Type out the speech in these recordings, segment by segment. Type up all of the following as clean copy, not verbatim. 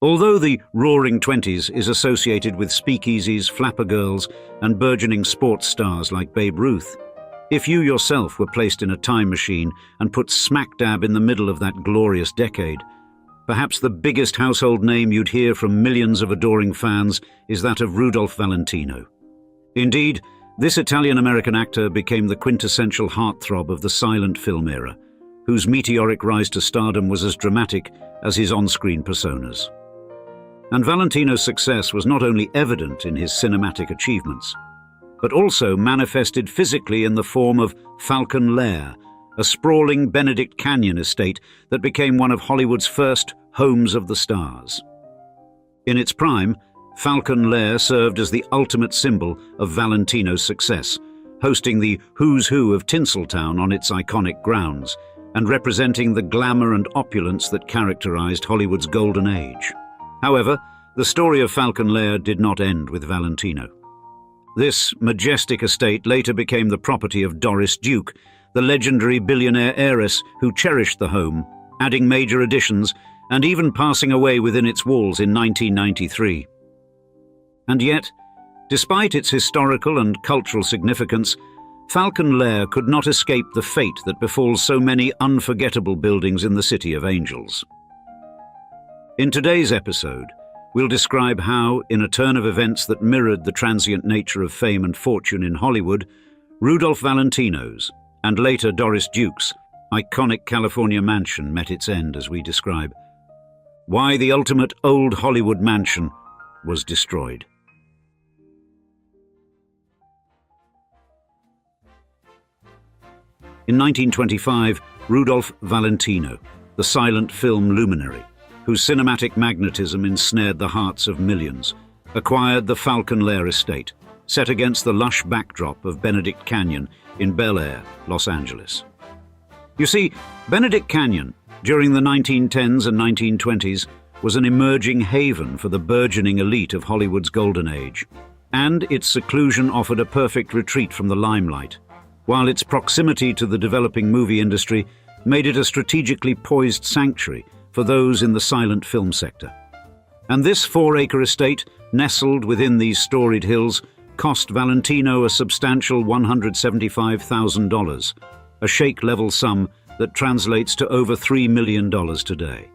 Although the Roaring Twenties is associated with speakeasies, flapper girls, and burgeoning sports stars like Babe Ruth, if you yourself were placed in a time machine and put smack dab in the middle of that glorious decade, perhaps the biggest household name you'd hear from millions of adoring fans is that of Rudolph Valentino. Indeed, this Italian-American actor became the quintessential heartthrob of the silent film era, whose meteoric rise to stardom was as dramatic as his on-screen personas. And Valentino's success was not only evident in his cinematic achievements, but also manifested physically in the form of Falcon Lair, a sprawling Benedict Canyon estate that became one of Hollywood's first homes of the stars. In its prime, Falcon Lair served as the ultimate symbol of Valentino's success, hosting the who's who of Tinseltown on its iconic grounds, and representing the glamour and opulence that characterized Hollywood's golden age. However, the story of Falcon Lair did not end with Valentino. This majestic estate later became the property of Doris Duke, the legendary billionaire heiress who cherished the home, adding major additions and even passing away within its walls in 1993. And yet, despite its historical and cultural significance, Falcon Lair could not escape the fate that befalls so many unforgettable buildings in the City of Angels. In today's episode, we'll describe how, in a turn of events that mirrored the transient nature of fame and fortune in Hollywood, Rudolph Valentino's, and later Doris Duke's, iconic California mansion met its end, as we describe. Why the ultimate old Hollywood mansion was destroyed. In 1925, Rudolph Valentino, the silent film luminary, whose cinematic magnetism ensnared the hearts of millions, acquired the Falcon Lair estate, set against the lush backdrop of Benedict Canyon in Bel Air, Los Angeles. You see, Benedict Canyon, during the 1910s and 1920s, was an emerging haven for the burgeoning elite of Hollywood's golden age, and its seclusion offered a perfect retreat from the limelight, while its proximity to the developing movie industry made it a strategically poised sanctuary for those in the silent film sector. And this 4-acre estate, nestled within these storied hills, cost Valentino a substantial $175,000, a shake-level sum that translates to over $3 million today.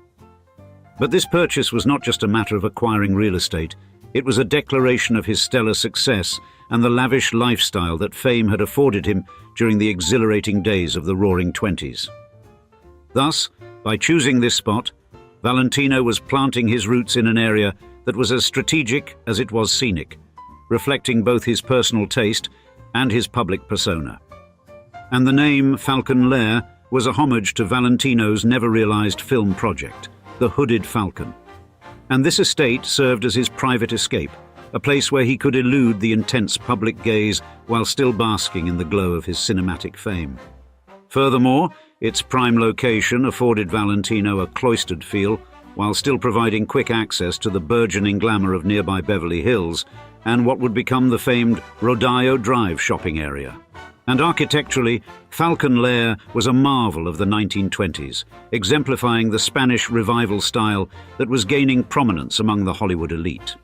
But this purchase was not just a matter of acquiring real estate, it was a declaration of his stellar success and the lavish lifestyle that fame had afforded him during the exhilarating days of the Roaring Twenties. Thus, by choosing this spot, Valentino was planting his roots in an area that was as strategic as it was scenic, reflecting both his personal taste and his public persona. And the name Falcon Lair was a homage to Valentino's never-realized film project, The Hooded Falcon. And this estate served as his private escape, a place where he could elude the intense public gaze while still basking in the glow of his cinematic fame. Furthermore, its prime location afforded Valentino a cloistered feel, while still providing quick access to the burgeoning glamour of nearby Beverly Hills and what would become the famed Rodeo Drive shopping area. And architecturally, Falcon Lair was a marvel of the 1920s, exemplifying the Spanish Revival style that was gaining prominence among the Hollywood elite.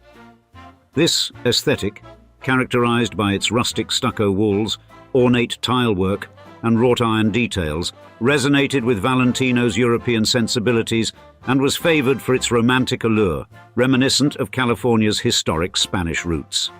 This aesthetic, characterized by its rustic stucco walls, ornate tile work, and wrought iron details, resonated with Valentino's European sensibilities and was favored for its romantic allure, reminiscent of California's historic Spanish roots.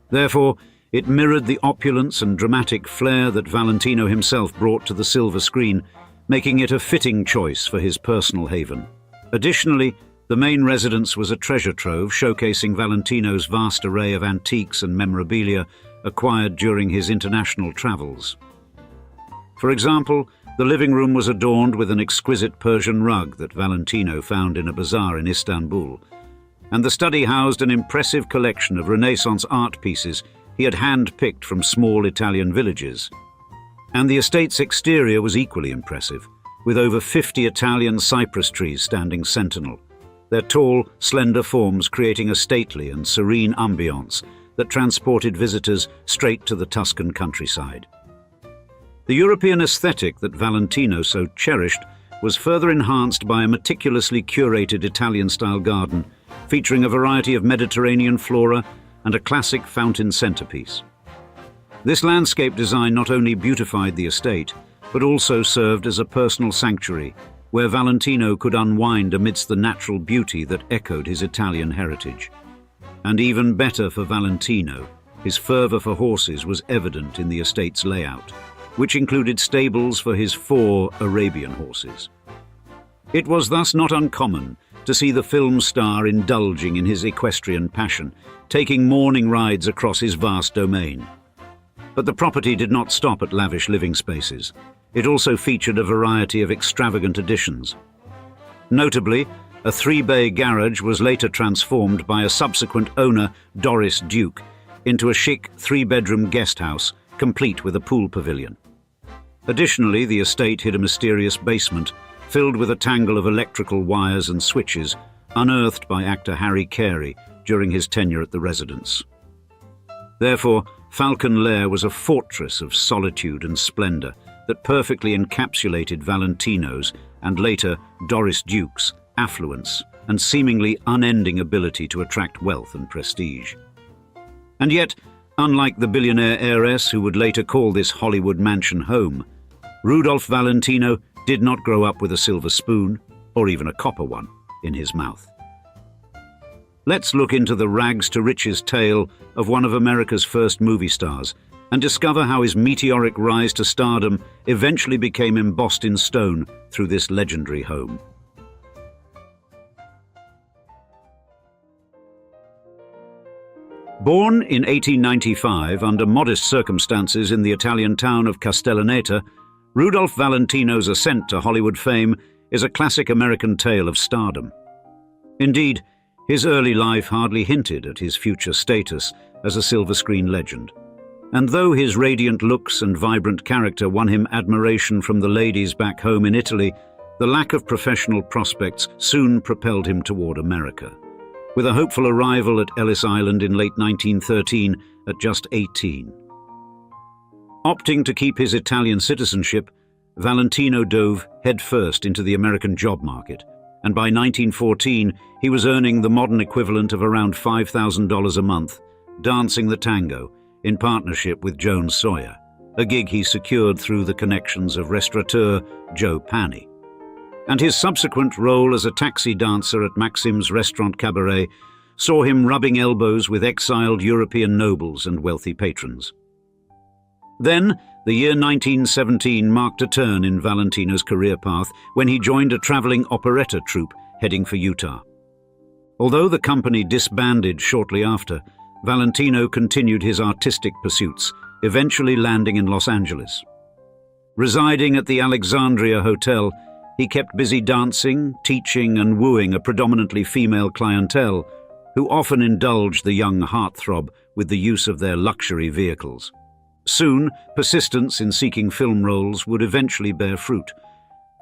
Therefore, it mirrored the opulence and dramatic flair that Valentino himself brought to the silver screen, making it a fitting choice for his personal haven. Additionally, the main residence was a treasure trove showcasing Valentino's vast array of antiques and memorabilia acquired during his international travels. For example, the living room was adorned with an exquisite Persian rug that Valentino found in a bazaar in Istanbul, and the study housed an impressive collection of Renaissance art pieces he had hand-picked from small Italian villages. And the estate's exterior was equally impressive, with over 50 Italian cypress trees standing sentinel, their tall, slender forms creating a stately and serene ambiance that transported visitors straight to the Tuscan countryside. The European aesthetic that Valentino so cherished was further enhanced by a meticulously curated Italian-style garden featuring a variety of Mediterranean flora and a classic fountain centerpiece. This landscape design not only beautified the estate, but also served as a personal sanctuary where Valentino could unwind amidst the natural beauty that echoed his Italian heritage. And even better for Valentino, his fervor for horses was evident in the estate's layout, which included stables for his 4 Arabian horses. It was thus not uncommon to see the film star indulging in his equestrian passion, taking morning rides across his vast domain. But the property did not stop at lavish living spaces. It also featured a variety of extravagant additions. Notably, a 3-bay garage was later transformed by a subsequent owner, Doris Duke, into a chic 3-bedroom guest house, complete with a pool pavilion. Additionally, the estate hid a mysterious basement filled with a tangle of electrical wires and switches unearthed by actor Harry Carey during his tenure at the residence. Therefore, Falcon Lair was a fortress of solitude and splendor that perfectly encapsulated Valentino's and later Doris Duke's affluence and seemingly unending ability to attract wealth and prestige. And yet, unlike the billionaire heiress who would later call this Hollywood mansion home, Rudolph Valentino did not grow up with a silver spoon, or even a copper one, in his mouth. Let's look into the rags-to-riches tale of one of America's first movie stars and discover how his meteoric rise to stardom eventually became embossed in stone through this legendary home. Born in 1895 under modest circumstances in the Italian town of Castellaneta, Rudolph Valentino's ascent to Hollywood fame is a classic American tale of stardom. Indeed, his early life hardly hinted at his future status as a silver screen legend. And though his radiant looks and vibrant character won him admiration from the ladies back home in Italy, the lack of professional prospects soon propelled him toward America, with a hopeful arrival at Ellis Island in late 1913 at just 18. Opting to keep his Italian citizenship, Valentino dove headfirst into the American job market, and by 1914 he was earning the modern equivalent of around $5,000 a month, dancing the tango in partnership with Joan Sawyer, a gig he secured through the connections of restaurateur Joe Pani. And his subsequent role as a taxi dancer at Maxim's restaurant cabaret saw him rubbing elbows with exiled European nobles and wealthy patrons. Then, the year 1917 marked a turn in Valentino's career path when he joined a traveling operetta troupe heading for Utah. Although the company disbanded shortly after, Valentino continued his artistic pursuits, eventually landing in Los Angeles. Residing at the Alexandria Hotel, he kept busy dancing, teaching, and wooing a predominantly female clientele, who often indulged the young heartthrob with the use of their luxury vehicles. Soon, persistence in seeking film roles would eventually bear fruit,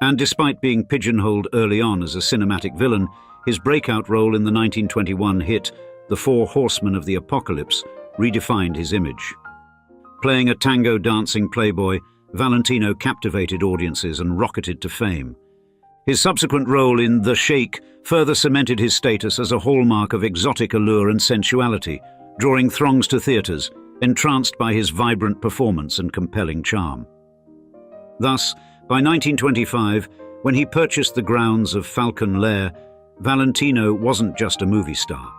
and despite being pigeonholed early on as a cinematic villain, his breakout role in the 1921 hit The Four Horsemen of the Apocalypse redefined his image. Playing a tango-dancing playboy, Valentino captivated audiences and rocketed to fame. His subsequent role in The Sheikh further cemented his status as a hallmark of exotic allure and sensuality, drawing throngs to theaters, entranced by his vibrant performance and compelling charm. Thus, by 1925, when he purchased the grounds of Falcon Lair, Valentino wasn't just a movie star.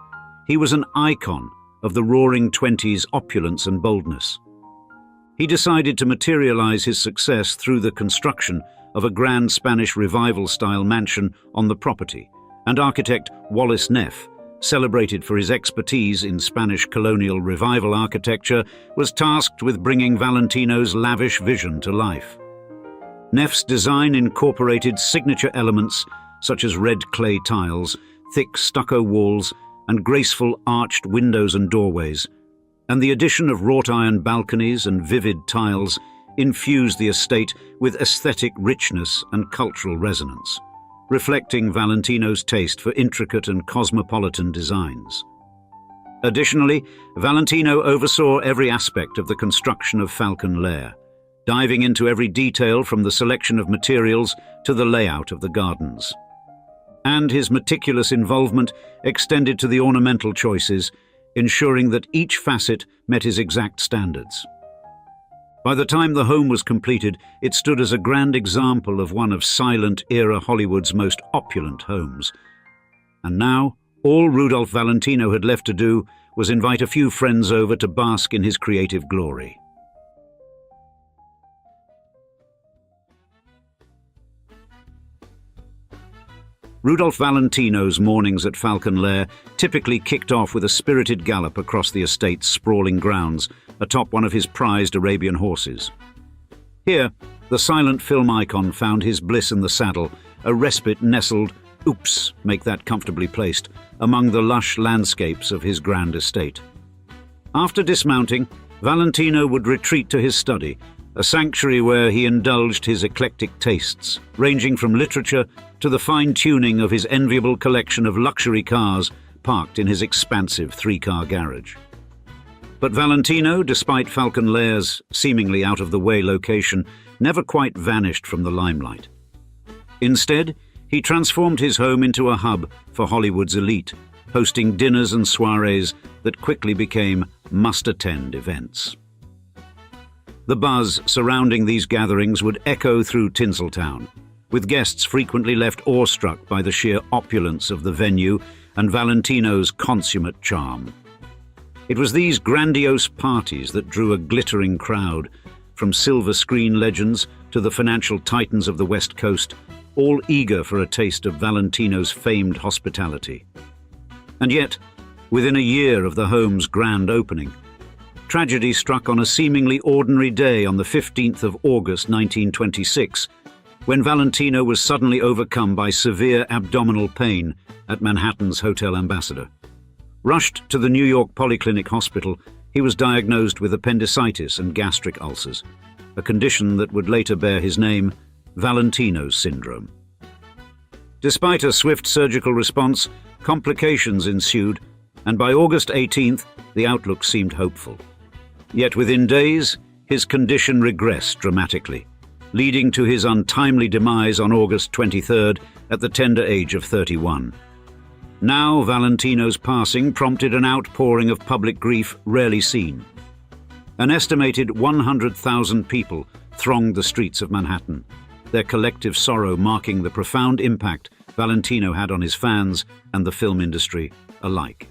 He was an icon of the roaring 20s opulence and boldness. He decided to materialize his success through the construction of a grand Spanish Revival-style mansion on the property, and architect Wallace Neff, celebrated for his expertise in Spanish colonial revival architecture, was tasked with bringing Valentino's lavish vision to life. Neff's design incorporated signature elements such as red clay tiles, thick stucco walls, and graceful arched windows and doorways, and the addition of wrought iron balconies and vivid tiles infused the estate with aesthetic richness and cultural resonance, reflecting Valentino's taste for intricate and cosmopolitan designs. Additionally, Valentino oversaw every aspect of the construction of Falcon Lair, diving into every detail from the selection of materials to the layout of the gardens. And his meticulous involvement extended to the ornamental choices, ensuring that each facet met his exact standards. By the time the home was completed, it stood as a grand example of one of silent-era Hollywood's most opulent homes. And now, all Rudolph Valentino had left to do was invite a few friends over to bask in his creative glory. Rudolph Valentino's mornings at Falcon Lair typically kicked off with a spirited gallop across the estate's sprawling grounds atop one of his prized Arabian horses. Here, the silent film icon found his bliss in the saddle, a respite nestled, oops, make that comfortably placed, among the lush landscapes of his grand estate. After dismounting, Valentino would retreat to his study, a sanctuary where he indulged his eclectic tastes, ranging from literature to the fine-tuning of his enviable collection of luxury cars parked in his expansive three-car garage. But Valentino, despite Falcon Lair's seemingly out-of-the-way location, never quite vanished from the limelight. Instead, he transformed his home into a hub for Hollywood's elite, hosting dinners and soirees that quickly became must-attend events. The buzz surrounding these gatherings would echo through Tinseltown, with guests frequently left awestruck by the sheer opulence of the venue and Valentino's consummate charm. It was these grandiose parties that drew a glittering crowd, from silver screen legends to the financial titans of the West Coast, all eager for a taste of Valentino's famed hospitality. And yet, within a year of the home's grand opening, tragedy struck on a seemingly ordinary day on the 15th of August 1926, when Valentino was suddenly overcome by severe abdominal pain at Manhattan's Hotel Ambassador. Rushed to the New York Polyclinic Hospital, he was diagnosed with appendicitis and gastric ulcers, a condition that would later bear his name, Valentino's syndrome. Despite a swift surgical response, complications ensued, and by August 18th, the outlook seemed hopeful. Yet within days, his condition regressed dramatically, leading to his untimely demise on August 23rd at the tender age of 31. Now Valentino's passing prompted an outpouring of public grief rarely seen. An estimated 100,000 people thronged the streets of Manhattan, their collective sorrow marking the profound impact Valentino had on his fans and the film industry alike.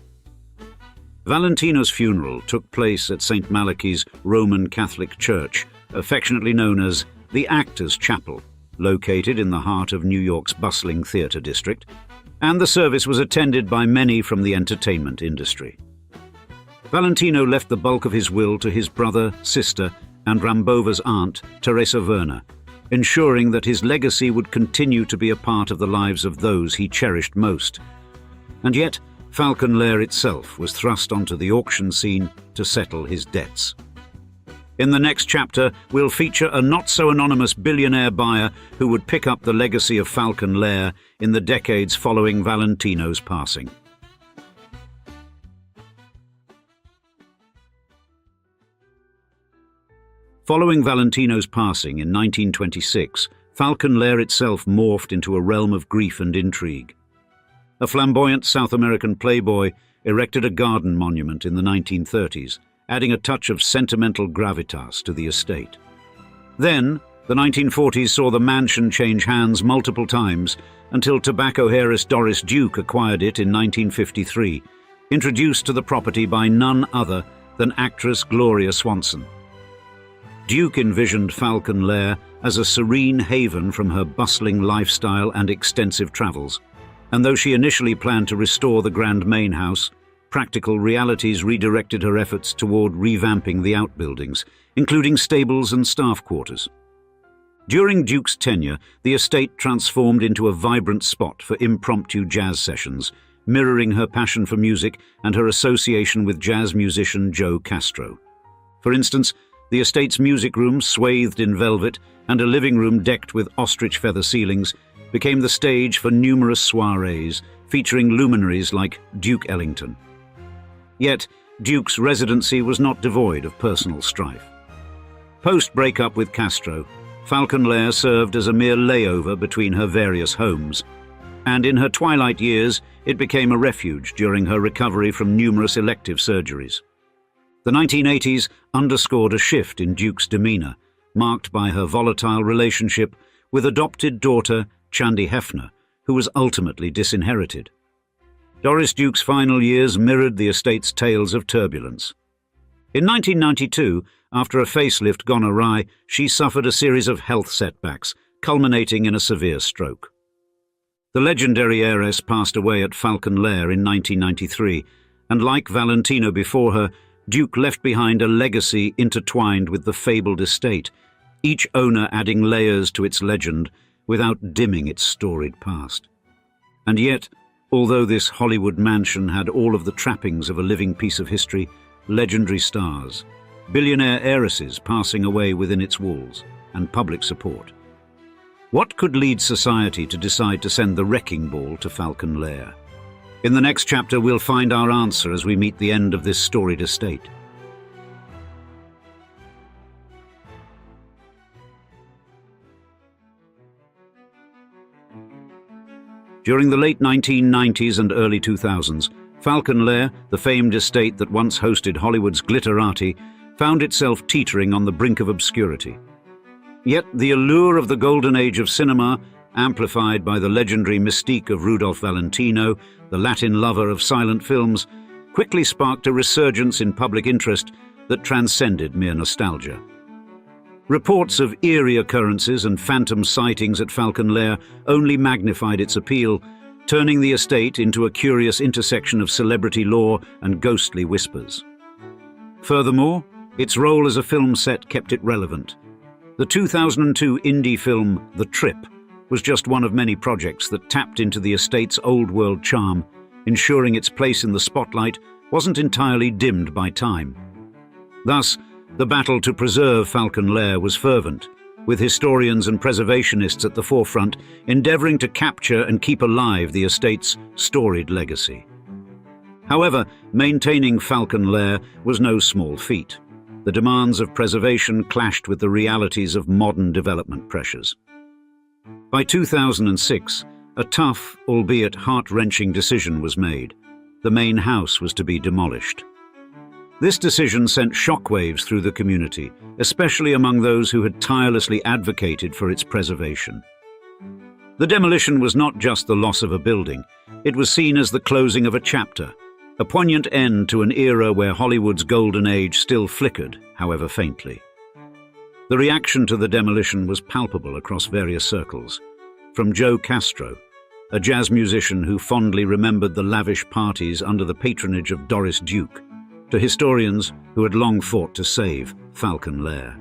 Valentino's funeral took place at St. Malachy's Roman Catholic Church, affectionately known as the Actors' Chapel, located in the heart of New York's bustling theatre district, and the service was attended by many from the entertainment industry. Valentino left the bulk of his will to his brother, sister, and Rambova's aunt, Teresa Werner, ensuring that his legacy would continue to be a part of the lives of those he cherished most. And yet, Falcon Lair itself was thrust onto the auction scene to settle his debts. In the next chapter, we'll feature a not-so-anonymous billionaire buyer who would pick up the legacy of Falcon Lair in the decades following Valentino's passing. Following Valentino's passing in 1926, Falcon Lair itself morphed into a realm of grief and intrigue. A flamboyant South American playboy erected a garden monument in the 1930s, adding a touch of sentimental gravitas to the estate. Then, the 1940s saw the mansion change hands multiple times until tobacco heiress Doris Duke acquired it in 1953, introduced to the property by none other than actress Gloria Swanson. Duke envisioned Falcon Lair as a serene haven from her bustling lifestyle and extensive travels, and though she initially planned to restore the grand main house, practical realities redirected her efforts toward revamping the outbuildings, including stables and staff quarters. During Duke's tenure, the estate transformed into a vibrant spot for impromptu jazz sessions, mirroring her passion for music and her association with jazz musician Joe Castro. For instance, the estate's music room, swathed in velvet, and a living room decked with ostrich feather ceilings, became the stage for numerous soirees featuring luminaries like Duke Ellington. Yet, Duke's residency was not devoid of personal strife. Post-breakup with Castro, Falcon Lair served as a mere layover between her various homes, and in her twilight years it became a refuge during her recovery from numerous elective surgeries. The 1980s underscored a shift in Duke's demeanour, marked by her volatile relationship with adopted daughter Chandi Hefner, who was ultimately disinherited. Doris Duke's final years mirrored the estate's tales of turbulence. In 1992, after a facelift gone awry, she suffered a series of health setbacks, culminating in a severe stroke. The legendary heiress passed away at Falcon Lair in 1993, and like Valentino before her, Duke left behind a legacy intertwined with the fabled estate, each owner adding layers to its legend without dimming its storied past. And yet, although this Hollywood mansion had all of the trappings of a living piece of history, legendary stars, billionaire heiresses passing away within its walls, and public support. What could lead society to decide to send the wrecking ball to Falcon Lair? In the next chapter, we'll find our answer as we meet the end of this storied estate. During the late 1990s and early 2000s, Falcon Lair, the famed estate that once hosted Hollywood's glitterati, found itself teetering on the brink of obscurity. Yet the allure of the golden age of cinema, amplified by the legendary mystique of Rudolph Valentino, the Latin lover of silent films, quickly sparked a resurgence in public interest that transcended mere nostalgia. Reports of eerie occurrences and phantom sightings at Falcon Lair only magnified its appeal, turning the estate into a curious intersection of celebrity lore and ghostly whispers. Furthermore, its role as a film set kept it relevant. The 2002 indie film The Trip was just one of many projects that tapped into the estate's old-world charm, ensuring its place in the spotlight wasn't entirely dimmed by time. Thus, the battle to preserve Falcon Lair was fervent, with historians and preservationists at the forefront endeavouring to capture and keep alive the estate's storied legacy. However, maintaining Falcon Lair was no small feat. The demands of preservation clashed with the realities of modern development pressures. By 2006, a tough, albeit heart-wrenching decision was made. The main house was to be demolished. This decision sent shockwaves through the community, especially among those who had tirelessly advocated for its preservation. The demolition was not just the loss of a building, it was seen as the closing of a chapter, a poignant end to an era where Hollywood's golden age still flickered, however faintly. The reaction to the demolition was palpable across various circles, from Joe Castro, a jazz musician who fondly remembered the lavish parties under the patronage of Doris Duke, to historians who had long fought to save Falcon Lair.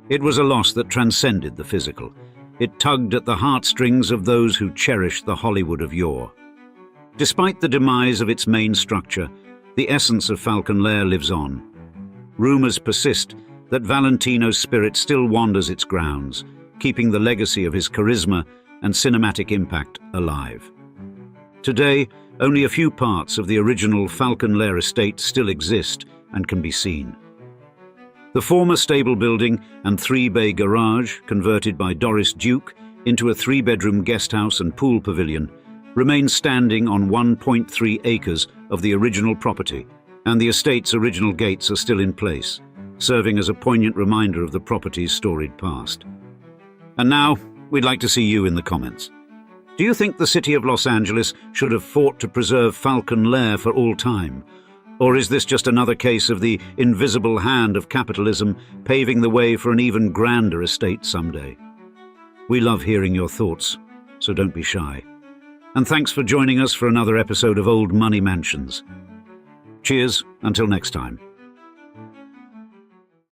It was a loss that transcended the physical. It tugged at the heartstrings of those who cherished the Hollywood of yore. Despite the demise of its main structure, the essence of Falcon Lair lives on. Rumors persist that Valentino's spirit still wanders its grounds, keeping the legacy of his charisma and cinematic impact alive. Today, only a few parts of the original Falcon Lair estate still exist and can be seen. The former stable building and three-bay garage, converted by Doris Duke into a three-bedroom guesthouse and pool pavilion, remain standing on 1.3 acres of the original property, and the estate's original gates are still in place, serving as a poignant reminder of the property's storied past. And now, we'd like to see you in the comments. Do you think the city of Los Angeles should have fought to preserve Falcon Lair for all time? Or is this just another case of the invisible hand of capitalism paving the way for an even grander estate someday? We love hearing your thoughts, so don't be shy. And thanks for joining us for another episode of Old Money Mansions. Cheers, until next time.